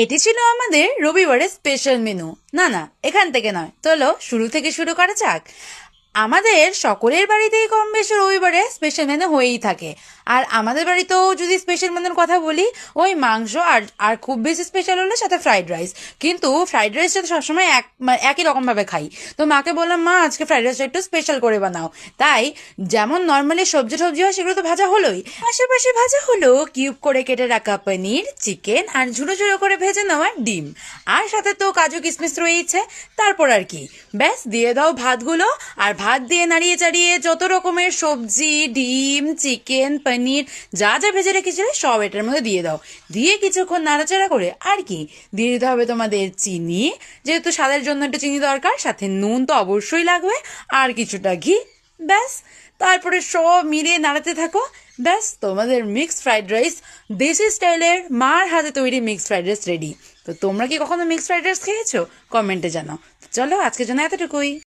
এটি ছিল আমাদের রবিবারের স্পেশাল মেনু। না না, এখান থেকে নয়, চলো শুরু থেকে শুরু করা যাক। আমাদের সকলের বাড়িতেই কম বেশি রবিবারে স্পেশাল মেনু হয়েই থাকে। আর আমাদের বাড়িতেও যদি স্পেশাল মেনুর কথা বলি, ওই মাংস আর আর খুব বেশি স্পেশাল হলে সাথে ফ্রাইড রাইস। কিন্তু ফ্রাইড রাইসটা তো সবসময় একই রকমভাবে খাই। তো মাকে বললাম, মা আজকে ফ্রাইড রাইসটা একটু স্পেশাল করে বানাও। তাই যেমন নর্মালি সবজি টবজি হয় সেগুলো তো ভাজা হলোই, পাশাপাশি ভাজা হলো কিউব করে কেটে রাখা পনির, চিকেন আর ঝুড়ো ঝুড়ো করে ভেজে নেওয়া ডিম। আর সাথে তো কাজু কিশমিশ রয়েছে। তারপর আর কি, ব্যাস দিয়ে দাও ভাতগুলো। আর ভাত দিয়ে নাড়িয়ে চাড়িয়ে যত রকমের সবজি, ডিম, চিকেন, পনির যা যা ভেজে রেখেছিলে সব এটার মধ্যে দিয়ে দাও। দিয়ে কিছুক্ষণ নাড়াচাড়া করে আর কি দিয়ে দিতে হবে তোমাদের চিনি, যেহেতু স্বাদের জন্য একটু চিনি দরকার, সাথে নুন তো অবশ্যই লাগবে, আর কিছুটা ঘি। ব্যাস, তারপরে সব মিলিয়ে নাড়াতে থাকো। ব্যাস, তোমাদের মিক্সড ফ্রাইড রাইস, দেশি স্টাইলের মার হাতে তৈরি মিক্সড ফ্রাইড রাইস রেডি। তো তোমরা কি কখনো মিক্সড ফ্রাইড রাইস খেয়েছো? কমেন্টে জানাও। চলো আজকের জন্য এতটুকুই।